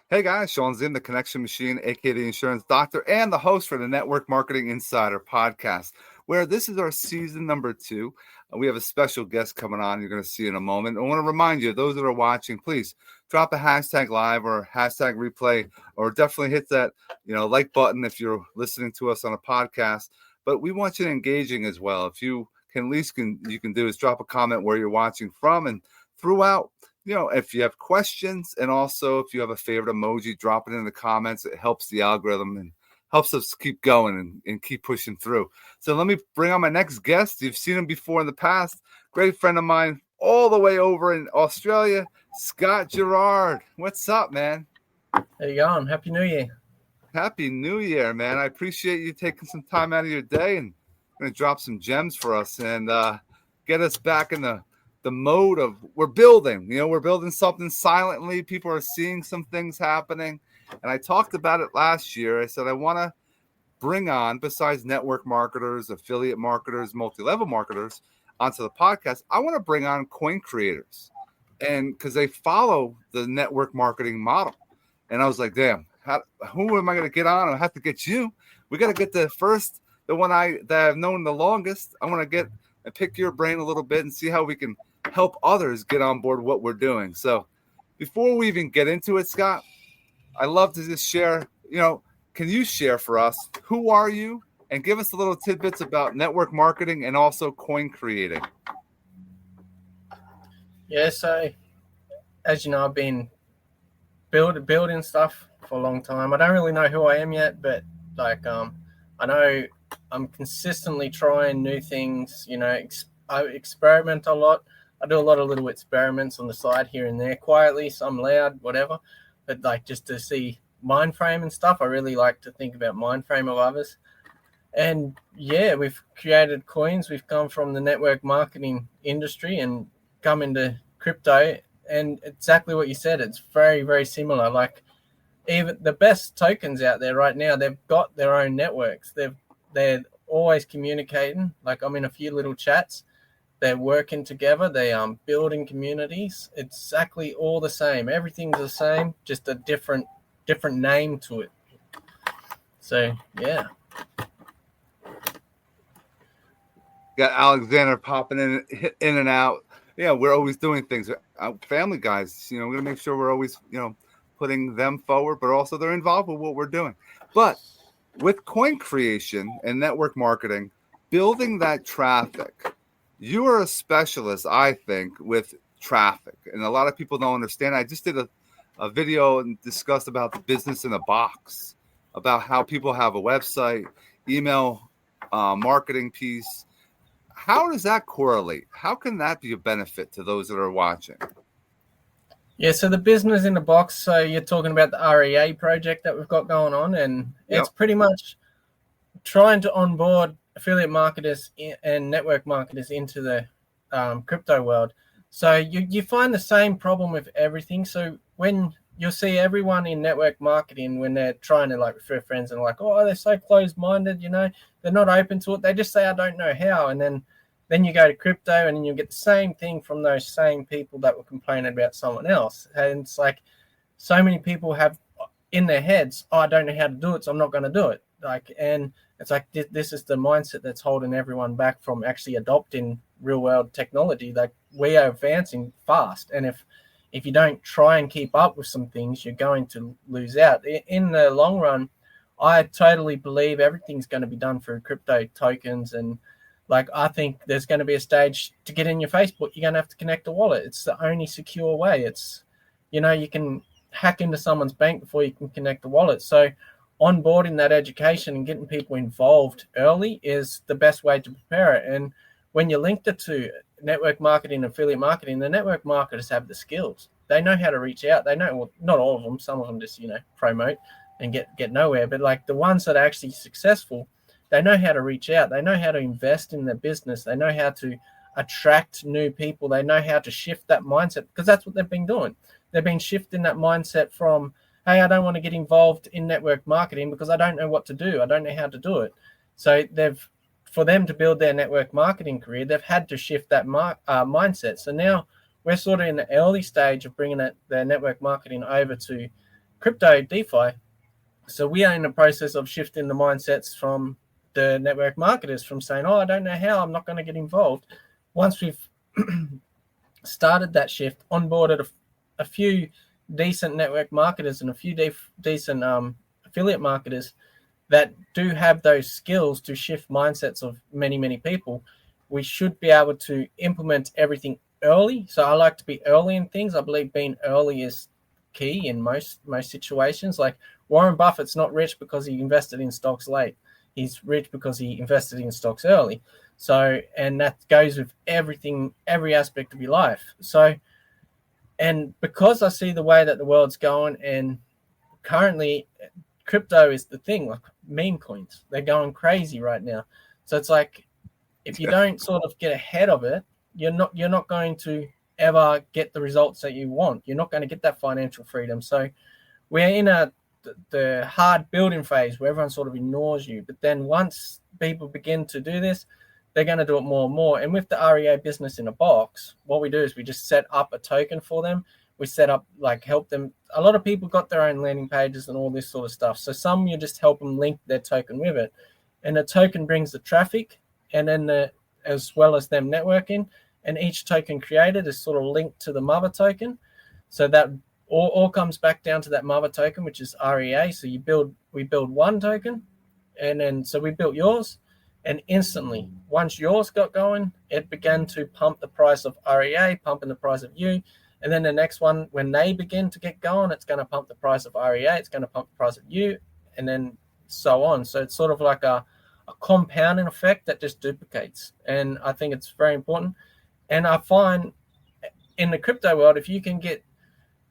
Hey guys, Shawn Ziem, the Connection Machine, aka the Insurance Doctor, and the host for the Network Marketing Insider podcast, where this is our season number 2. We have a special guest coming on you're going to see in a moment. I want to remind you, those that are watching, please drop a hashtag live or hashtag replay, or definitely hit that like button if you're listening to us on a podcast. But we want you to engaging as well. If you can, you can do is drop a comment where you're watching from, and throughout. If you have questions, and also if you have a favorite emoji, drop it in the comments. It helps the algorithm and helps us keep going and keep pushing through. So let me bring on my next guest. You've seen him before in the past. Great friend of mine all the way over in Australia, Scott Gerrard. What's up, man? How you going? Happy New Year. Happy New Year, man. I appreciate you taking some time out of your day and going to drop some gems for us and get us back in the mode of we're building something silently. People are seeing some things happening. And I talked about it last year. I said, I want to bring on, besides network marketers, affiliate marketers, multi-level marketers onto the podcast, I want to bring on coin creators. And because they follow the network marketing model. And I was like, damn, who am I going to get on? I have to get you. We got to get the one that I've known the longest. I want to get and pick your brain a little bit and see how we can help others get on board what we're doing. So before we even get into it, Scott, I love to just share, can you share for us, who are you, and give us a little tidbits about network marketing and also coin creating? Yeah, so as you know, I've been building stuff for a long time. I don't really know who I am yet, but I know I'm consistently trying new things. I experiment a lot. I do a lot of little experiments on the side here and there, quietly, some loud, whatever. But just to see mind frame and stuff, I really like to think about mind frame of others. And yeah, we've created coins. We've come from the network marketing industry and come into crypto. And exactly what you said, it's very, very similar. Like even the best tokens out there right now, they've got their own networks. They're always communicating. Like I'm in a few little chats. They're working together. They are building communities. It's exactly all the same. Everything's the same, just a different name to it. So yeah. Got Alexander popping in and out. Yeah, we're always doing things. Family guys, we're gonna make sure we're always, putting them forward, but also they're involved with what we're doing. But with coin creation and network marketing, building that traffic. You are a specialist, I think, with traffic. And a lot of people don't understand. I just did a video and discussed about the business in a box, about how people have a website, email marketing piece. How does that correlate? How can that be a benefit to those that are watching? Yeah, so the business in the box, so you're talking about the REA project that we've got going on, and it's pretty much trying to onboard affiliate marketers and network marketers into the crypto world. So you find the same problem with everything. So when you'll see everyone in network marketing, when they're trying to refer friends and they're so closed-minded, they're not open to it. They just say, I don't know how. And then you go to crypto and then you'll get the same thing from those same people that were complaining about someone else. And it's like so many people have in their heads, I don't know how to do it, so I'm not going to do it. And it's like this is the mindset that's holding everyone back from actually adopting real world technology. Like we are advancing fast, and if you don't try and keep up with some things, you're going to lose out. In the long run, I totally believe everything's going to be done through crypto tokens, and I think there's going to be a stage to get in your Facebook. You're going to have to connect a wallet. It's the only secure way. It's you can hack into someone's bank before you can connect a wallet. So onboarding that education and getting people involved early is the best way to prepare it. And when you link the two, network marketing and affiliate marketing, the network marketers have the skills. They know how to reach out. They know, well, not all of them. Some of them just, promote and get nowhere. But the ones that are actually successful, they know how to reach out. They know how to invest in their business. They know how to attract new people. They know how to shift that mindset, because that's what they've been doing. They've been shifting that mindset from, hey, I don't want to get involved in network marketing because I don't know what to do. I don't know how to do it. So for them to build their network marketing career, they've had to shift that mindset. So now we're sort of in the early stage of bringing their network marketing over to crypto DeFi. So we are in the process of shifting the mindsets from the network marketers from saying, oh, I don't know how, I'm not going to get involved. Once we've started that shift, onboarded a few decent network marketers and a few decent affiliate marketers that do have those skills to shift mindsets of many, many people, we should be able to implement everything early. So I like to be early in things. I believe being early is key in most situations. Like Warren Buffett's not rich because he invested in stocks late. He's rich because he invested in stocks early. So, and that goes with everything, every aspect of your life. So, and because I see the way that the world's going, and currently crypto is the thing, like meme coins, they're going crazy right now. So it's like, if you don't sort of get ahead of it, you're not going to ever get the results that you want. You're not going to get that financial freedom. So we're in the hard building phase where everyone sort of ignores you. But then once people begin to do this, they're going to do it more and more. And with the REA business in a box, what we do is we just set up a token for them. We set up, like, help them. A lot of people got their own landing pages and all this sort of stuff. So some you just help them link their token with it. And the token brings the traffic, and then as well as them networking. And each token created is sort of linked to the mother token. So that all comes back down to that mother token, which is REA. So we build one token, and then so we built yours, and instantly, once yours got going, it began to pump the price of REA, pumping the price of you. And then the next one, when they begin to get going, it's going to pump the price of REA, it's going to pump the price of you, and then so on. So it's sort of like a compounding effect that just duplicates. And I think it's very important. And I find in the crypto world, if you can get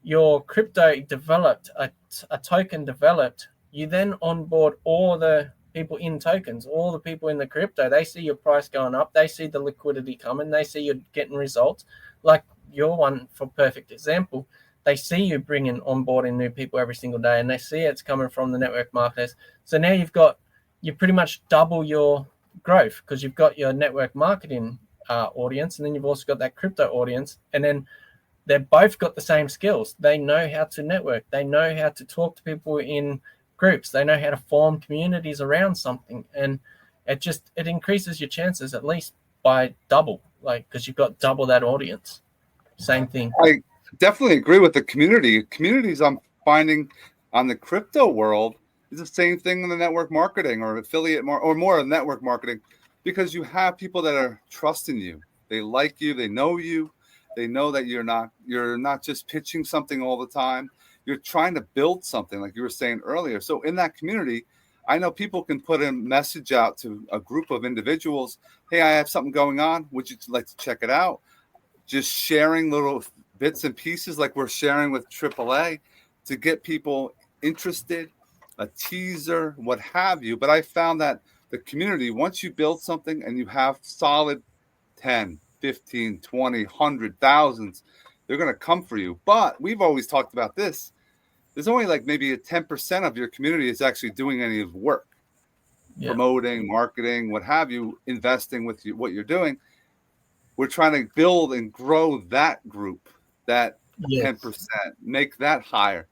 your crypto developed, a token developed, you then onboard all the people in tokens, all the people in the crypto. They see your price going up. They see the liquidity coming. They see you're getting results. Like your one, for perfect example, they see you bringing onboarding new people every single day, and they see it's coming from the network marketers. So now you pretty much double your growth because you've got your network marketing audience, and then you've also got that crypto audience, and then they've both got the same skills. They know how to network. They know how to talk to people in groups. They know how to form communities around something, and it increases your chances at least by double, like, because you've got double that audience. Same thing. I definitely agree with the community. Communities I'm finding on the crypto world is the same thing in the network marketing or affiliate or more of network marketing, because you have people that are trusting you. They like you. They know you. They know that you're not just pitching something all the time. You're trying to build something, like you were saying earlier. So in that community, I know people can put a message out to a group of individuals. Hey, I have something going on. Would you like to check it out? Just sharing little bits and pieces like we're sharing with AAA to get people interested, a teaser, what have you. But I found that the community, once you build something and you have solid 10, 15, 20, 100, thousands, they're going to come for you. But we've always talked about this. There's only like maybe a 10% of your community is actually doing any of the work, promoting, marketing, what have you, investing with you, what you're doing. We're trying to build and grow that group, that 10%, make that higher.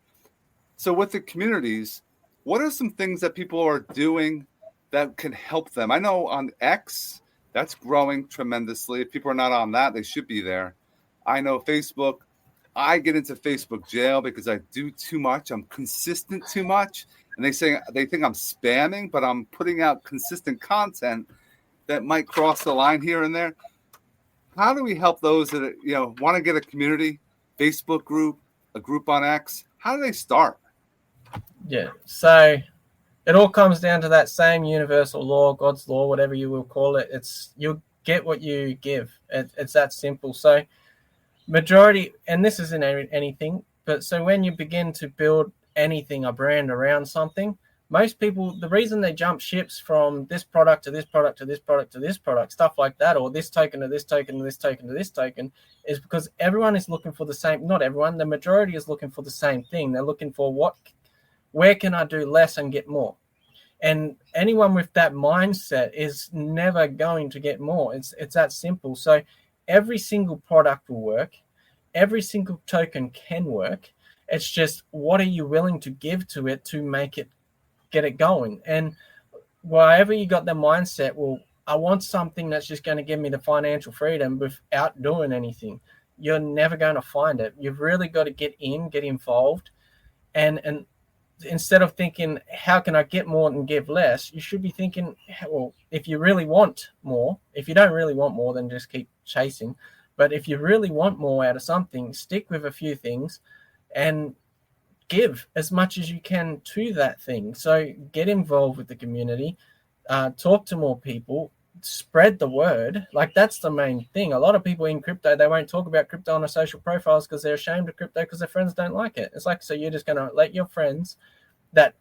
So with the communities, what are some things that people are doing that can help them? I know on X, that's growing tremendously. If people are not on that, they should be there. I know Facebook, I get into Facebook jail because I do too much. I'm consistent too much. And they think I'm spamming, but I'm putting out consistent content that might cross the line here and there. How do we help those that want to get a community, Facebook group, a group on X? How do they start? Yeah, so it all comes down to that same universal law, God's law, whatever you will call it. It's you'll get what you give. It's that simple. So majority, and this isn't anything, but so when you begin to build anything, a brand around something, most people, the reason they jump ships from this product to this product to this product to this product, stuff like that, or this token to this token to this token to this token, is because everyone is looking for the same, not everyone, the majority is looking for the same thing. They're looking for where can I do less and get more? And anyone with that mindset is never going to get more. It's that simple. So every single product will work. Every single token can work. It's just, what are you willing to give to it to make it, get it going? And wherever you got the mindset, well, I want something that's just going to give me the financial freedom without doing anything, you're never going to find it. You've really got to get involved, and instead of thinking, how can I get more and give less, you should be thinking, well, if you really want more, if you don't really want more, then just keep chasing. But if you really want more out of something, stick with a few things and give as much as you can to that thing. So get involved with the community, talk to more people, spread the word. Like, that's the main thing. A lot of people in crypto, they won't talk about crypto on their social profiles because they're ashamed of crypto because their friends don't like it. It's like, so you're just going to let your friends that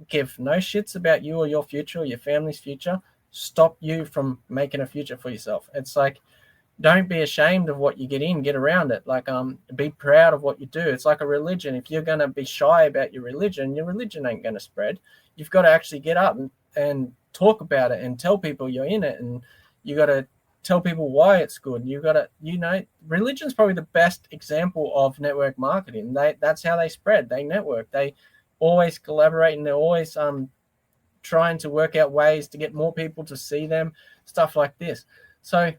give no shits about you or your future or your family's future stop you from making a future for yourself. It's like, don't be ashamed of what you get around it. Like, be proud of what you do. It's like a religion. If you're going to be shy about your religion ain't going to spread. You've got to actually get up and talk about it and tell people you're in it, and you got to tell people why it's good. You got to, religion's probably the best example of network marketing. That's how they spread. They network. They always collaborate, and they're always trying to work out ways to get more people to see them, stuff like this. So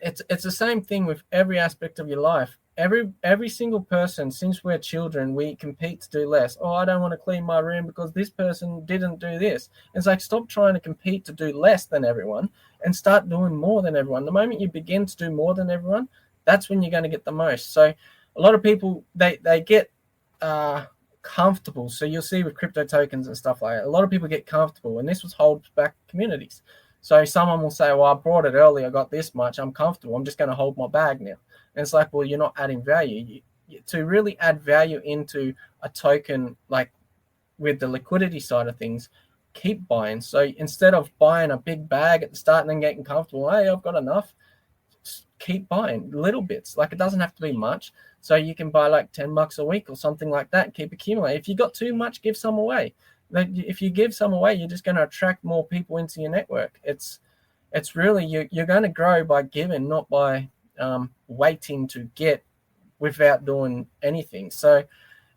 it's the same thing with every aspect of your life. Every single person, since we're children, we compete to do less. Oh, I don't want to clean my room because this person didn't do this. It's like, stop trying to compete to do less than everyone and start doing more than everyone. The moment you begin to do more than everyone, that's when you're going to get the most. So a lot of people, they get comfortable. So you'll see with crypto tokens and stuff like that, a lot of people get comfortable, and this was holds back communities. So someone will say, well, I bought it early, I got this much, I'm comfortable, I'm just going to hold my bag now. And it's like, well, you're not adding value. To really add value into a token, like with the liquidity side of things, keep buying. So instead of buying a big bag at the start and then getting comfortable, hey, I've got enough, just keep buying little bits. Like, it doesn't have to be much. So you can buy like $10 a week or something like that and keep accumulating. If you got too much, give some away. If you give some away, you're just going to attract more people into your network. It's really, you're going to grow by giving, not by waiting to get without doing anything. So,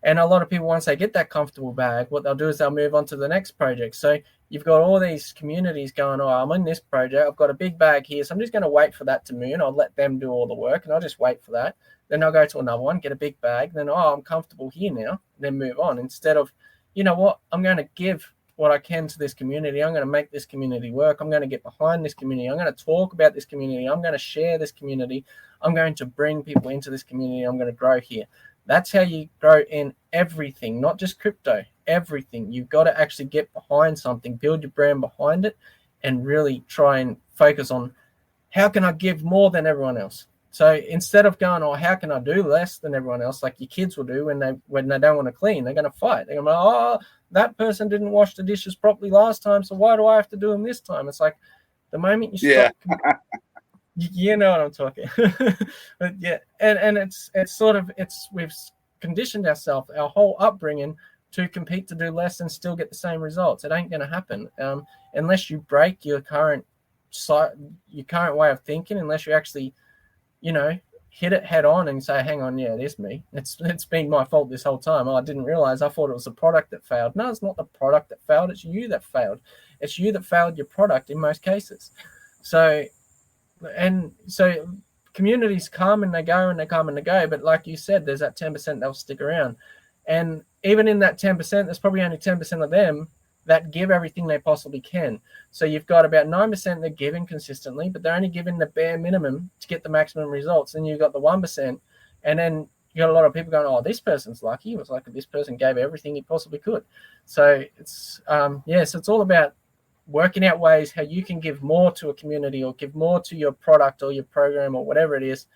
and a lot of people, once they get that comfortable bag, what they'll do is they'll move on to the next project. So you've got all these communities going, oh, I'm in this project, I've got a big bag here, so I'm just going to wait for that to move. I'll let them do all the work, and I'll just wait for that. Then I'll go to another one, get a big bag. Then, oh, I'm comfortable here now. Then move on. Instead of, you know what, I'm going to give what I can to this community. I'm going to make this community work. I'm going to get behind this community. I'm going to talk about this community. I'm going to share this community. I'm going to bring people into this community. I'm going to grow here. That's how you grow in everything, not just crypto, everything. You've got to actually get behind something, build your brand behind it, and really try and focus on, how can I give more than everyone else? So instead of going, oh, how can I do less than everyone else, like your kids will do when they don't want to clean, they're going to fight. They're going to be, oh, that person didn't wash the dishes properly last time, so why do I have to do them this time? It's like, the moment you stop, you know what I'm talking. But yeah, and it's sort of, we've conditioned ourselves, our whole upbringing, to compete to do less and still get the same results. It ain't going to happen unless you break your current way of thinking, unless you actually, hit it head on and say, hang on, yeah, it is me. It's been my fault this whole time. Oh, I didn't realize. I thought it was the product that failed. No, it's not the product that failed. It's you that failed. It's you that failed your product in most cases. So communities come and they go and they come and they go. But like you said, there's that 10% that'll stick around. And even in that 10%, there's probably only 10% of them that give everything they possibly can. So you've got about 9% that are giving consistently, but they're only giving the bare minimum to get the maximum results. And you've got the 1%, and then you got a lot of people going, oh, this person's lucky. It was like this person gave everything he possibly could. So it's, so it's all about working out ways how you can give more to a community or give more to your product or your program or whatever it is,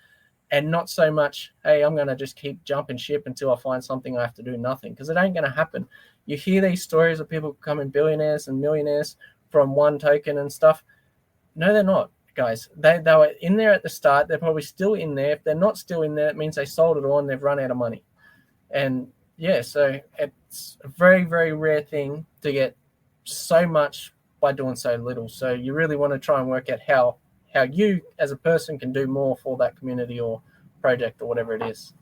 and not so much, hey, I'm going to just keep jumping ship until I find something I have to do nothing, because it ain't going to happen. You hear these stories of people becoming billionaires and millionaires from one token and stuff. No, they're not, guys. They were in there at the start. They're probably still in there. If they're not still in there, it means they sold it all and they've run out of money. And yeah, so it's a very, very rare thing to get so much by doing so little. So you really want to try and work out how you as a person can do more for that community or project or whatever it is.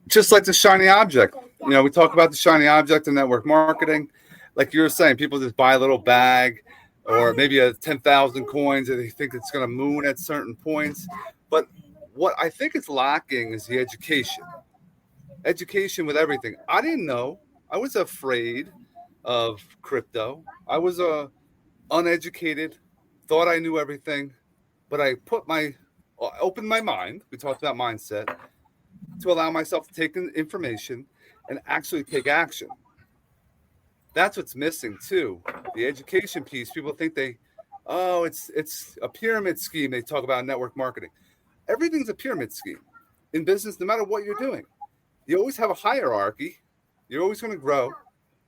just like the shiny object. We talk about the shiny object in network marketing. Like you were saying, people just buy a little bag or maybe a 10,000 coins and they think it's going to moon at certain points. But what I think is lacking is the education with everything. I didn't know. I was afraid of crypto. I was uneducated, thought I knew everything, but I opened my mind. We talked about mindset to allow myself to take in information and actually take action. That's what's missing too. The education piece. People think it's a pyramid scheme. They talk about network marketing. Everything's a pyramid scheme in business, no matter what you're doing. You always have a hierarchy. You're always going to grow,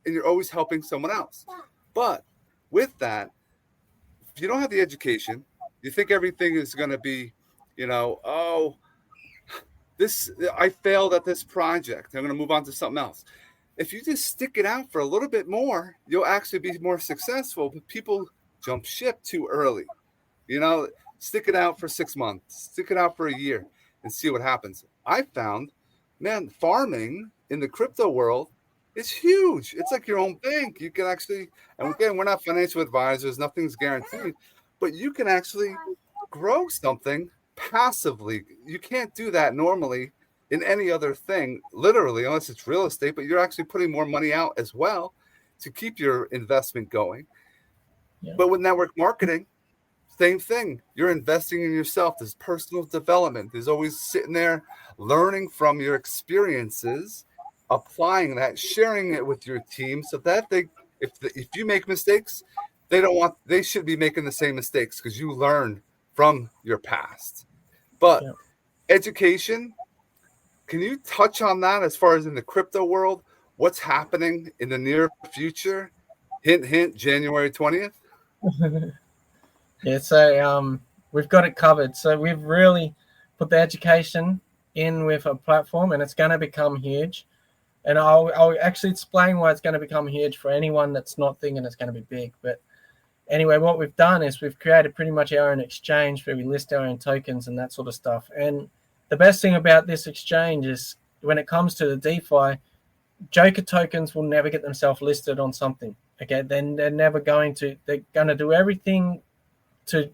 and you're always helping someone else. But with that, if you don't have the education, you think everything is going to be, I failed at this project. I'm going to move on to something else. If you just stick it out for a little bit more, you'll actually be more successful. But people jump ship too early. Stick it out for 6 months, stick it out for a year and see what happens. I found, man, farming in the crypto world is huge. It's like your own bank. You can actually, and again, we're not financial advisors, nothing's guaranteed, but you can actually grow something passively. You can't do that normally in any other thing, literally, unless it's real estate, but you're actually putting more money out as well to keep your investment going. Yeah. But with network marketing, same thing. You're investing in yourself. There's personal development. There's always sitting there learning from your experiences, applying that, sharing it with your team so that if you make mistakes, they should be making the same mistakes because you learned from your past. But education, can you touch on that as far as in the crypto world? What's happening in the near future? Hint, hint, January 20th. Yeah, so we've got it covered. So we've really put the education in with a platform, and it's going to become huge. And I'll actually explain why it's going to become huge for anyone that's not thinking it's going to be big. But anyway, what we've done is we've created pretty much our own exchange where we list our own tokens and that sort of stuff. And the best thing about this exchange is when it comes to the DeFi, Joker tokens will never get themselves listed on something. Okay, then they're going to do everything to,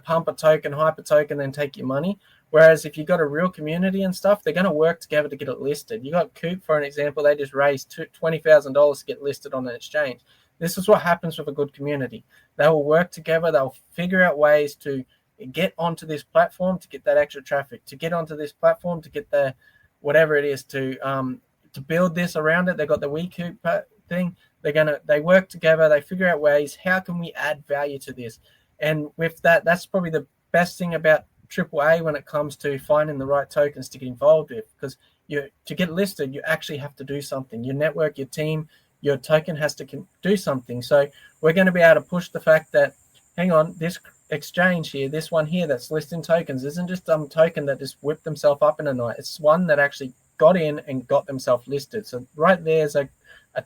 pump a token, hype a token, then take your money. Whereas if you've got a real community and stuff, they're going to work together to get it listed. You got Coop, for an example, they just raised $20,000 to get listed on an exchange. This is what happens with a good community. They will work together. They'll figure out ways to get onto this platform to get that extra traffic, to get onto this platform to get the whatever it is to build this around it. They got the WeCoop thing. They work together. They figure out ways. How can we add value to this? And with that, that's probably the best thing about AAA when it comes to finding the right tokens to get involved with, because to get listed, you actually have to do something. Your network, your team, your token has to do something. So we're going to be able to push the fact that, hang on, this exchange here, this one here that's listing tokens isn't just some token that just whipped themselves up in a night. It's one that actually got in and got themselves listed. So right there's a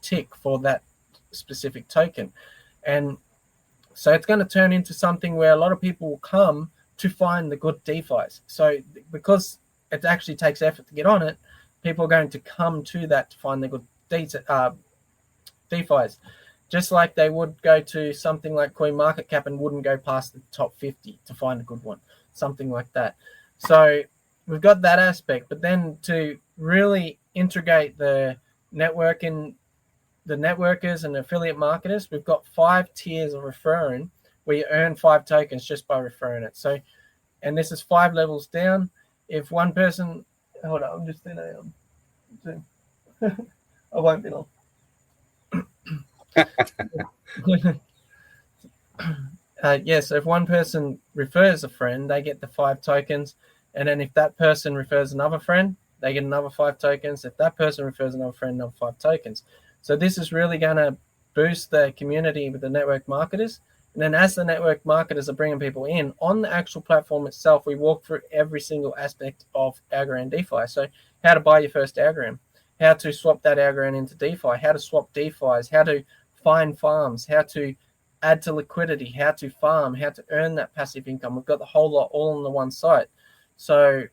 tick for that specific token. And so it's going to turn into something where a lot of people will come to find the good DeFis. So because it actually takes effort to get on it, people are going to come to that to find the good DeFis. Just like they would go to something like CoinMarketCap and wouldn't go past the top 50 to find a good one, something like that. So we've got that aspect, but then to really integrate the networking, the networkers and affiliate marketers, we've got 5 tiers of referring where you earn 5 tokens just by referring it. So, and this is 5 levels down. If one person, hold on, I'm just in a Zoom. I won't be long. So if one person refers a friend, they get the 5 tokens. And then if that person refers another friend, they get another 5 tokens. If that person refers another friend, another 5 tokens. So this is really going to boost the community with the network marketers. And then as the network marketers are bringing people in, on the actual platform itself, we walk through every single aspect of Algorand DeFi. So how to buy your first Algorand, how to swap that Algorand into DeFi, how to swap DeFis, how to find farms, how to add to liquidity, how to farm, how to earn that passive income. We've got the whole lot all on the one site. So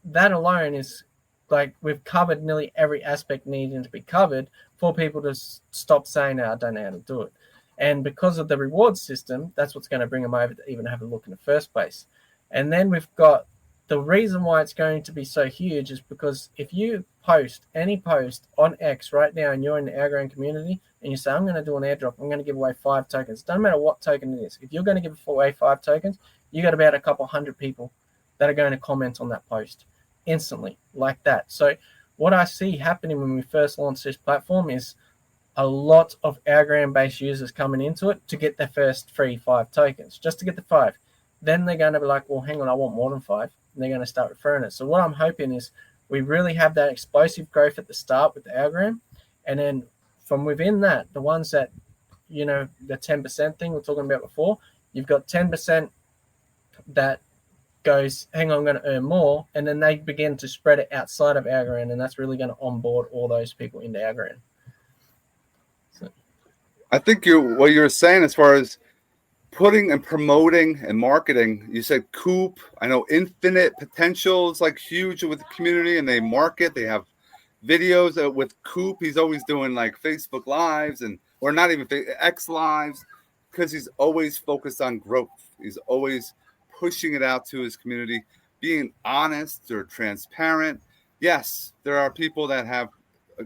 that alone is like we've covered nearly every aspect needing to be covered for people to stop saying, I don't know how to do it. And because of the reward system, that's what's going to bring them over to even have a look in the first place. And then we've got the reason why it's going to be so huge is because if you post any post on X right now and you're in the Algorand community and you say, I'm going to do an airdrop, I'm going to give away 5 tokens. Doesn't matter what token it is. If you're going to give away 5 tokens, you got about a couple hundred people that are going to comment on that post instantly like that. So what I see happening when we first launched this platform is a lot of Algorand-based users coming into it to get their first free 5 tokens, just to get the 5. Then they're going to be like, well, hang on, I want more than 5. And they're going to start referring it. So what I'm hoping is we really have that explosive growth at the start with the Algorand. And then from within that, the ones that, the 10% thing we were talking about before, you've got 10% that goes, hang on, I'm going to earn more. And then they begin to spread it outside of Algorand. And that's really going to onboard all those people into Algorand. So. I think what you're saying as far as putting and promoting and marketing, you said Coop. I know Infinite Potential is like huge with the community, and they market. They have videos with Coop. He's always doing like Facebook Lives or not even X Lives, because he's always focused on growth. He's always pushing it out to his community, being honest or transparent. Yes, there are people that have,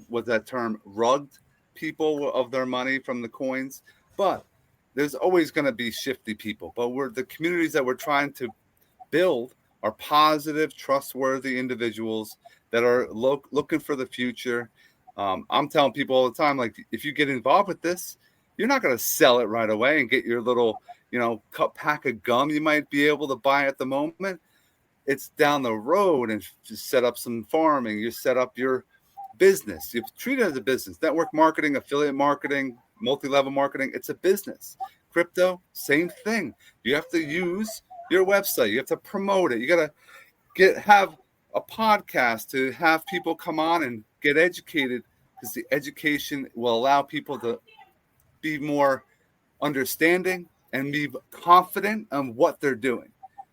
what's that term, rugged people of their money from the coins, but there's always going to be shifty people. But the communities that we're trying to build are positive, trustworthy individuals that are looking for the future. I'm telling people all the time, like, if you get involved with this, you're not going to sell it right away and get your little, pack of gum you might be able to buy at the moment. It's down the road, and just set up some farming. You set up your business. You treat it as a business. Network marketing, affiliate marketing, multi-level marketing. It's a business. Crypto, same thing. You have to use your website. You have to promote it. You got to have a podcast to have people come on and get educated, because the education will allow people to be more understanding and be confident on what they're doing.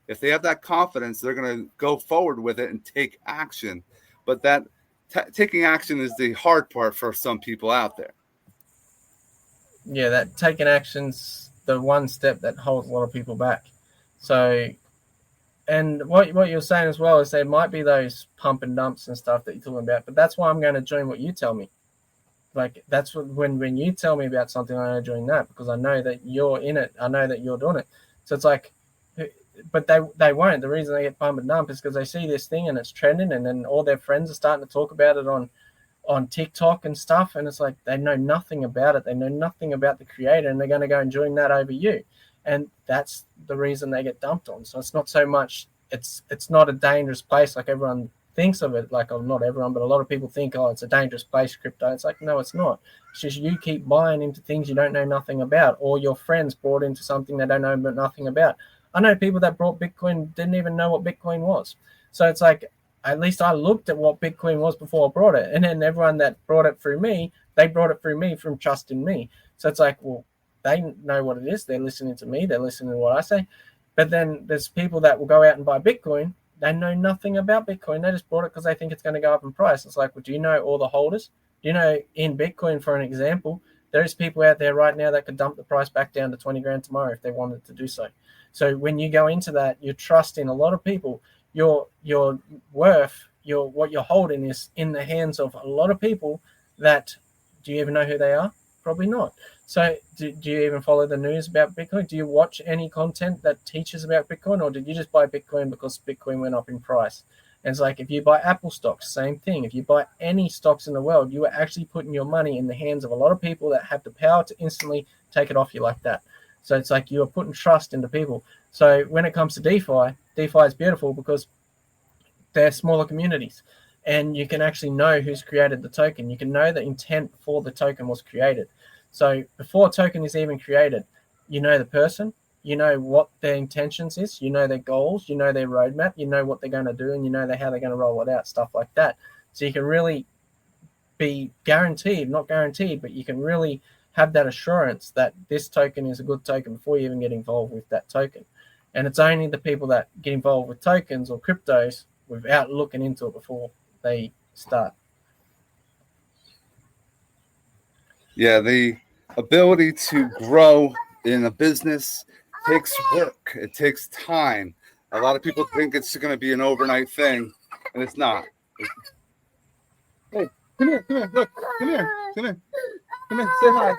If they have that confidence, they're going to go forward with it and take action. But that taking action is the hard part for some people out there. Yeah, that taking action's the one step that holds a lot of people back. So, and what you're saying as well is there might be those pump and dumps and stuff that you're talking about, but that's why I'm going to join what you tell me. Like, that's what, when you tell me about something, I'm going to join that, because I know that you're in it. I know that you're doing it. So it's like, but they won't. The reason they get pump and dump is because they see this thing and it's trending, and then all their friends are starting to talk about it on TikTok and stuff, and it's like they know nothing about it. They know nothing about the creator, and they're going to go and join that over you. And that's the reason they get dumped on. So it's not so much, it's not a dangerous place like everyone thinks of it. Like, not everyone, but a lot of people think, it's a dangerous place, crypto. It's like, no, it's not. It's just you keep buying into things you don't know nothing about, or your friends bought into something they don't know nothing about. I know people that brought Bitcoin didn't even know what Bitcoin was. So it's like, at least I looked at what Bitcoin was before I brought it. And then everyone that brought it through me, they brought it through me from trust in me. So it's like, well, they know what it is. They're listening to me. They're listening to what I say. But then there's people that will go out and buy Bitcoin. They know nothing about Bitcoin. They just bought it because they think it's going to go up in price. It's like, well, do you know all the holders? Do you know, in Bitcoin, for an example, there's people out there right now that could dump the price back down to 20 grand tomorrow if they wanted to do so. So when you go into that, you're trusting a lot of people. Your worth, what you're holding is in the hands of a lot of people that, do you even know who they are? Probably not. So do you even follow the news about Bitcoin? Do you watch any content that teaches about Bitcoin, or did you just buy Bitcoin because Bitcoin went up in price? And it's like, if you buy Apple stocks, same thing. If you buy any stocks in the world, you are actually putting your money in the hands of a lot of people that have the power to instantly take it off you like that. So it's like you are putting trust into people. So when it comes to DeFi is beautiful because they're smaller communities, and you can actually know who's created the token. You can know the intent before the token was created. So before a token is even created, you know the person, you know what their intentions is, you know their goals, you know their roadmap, you know what they're going to do, and you know how they're going to roll it out, stuff like that. So you can really be guaranteed, not guaranteed, but you can really have that assurance that this token is a good token before you even get involved with that token. And it's only the people that get involved with tokens or cryptos without looking into it before they start. Yeah, the ability to grow in a business takes work. It takes time. A lot of people think it's going to be an overnight thing, and it's not. Hey, come here, look, come here, say hi.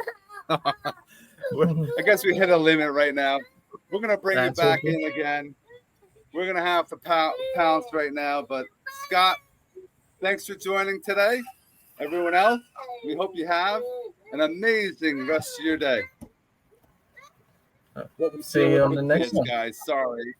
I guess we hit a limit right now. We're going to bring you back in again. We're going to have to pounce right now, but Scott, thanks for joining today. Everyone else, we hope you have an amazing rest of your day. See you on the next one. Guys, sorry.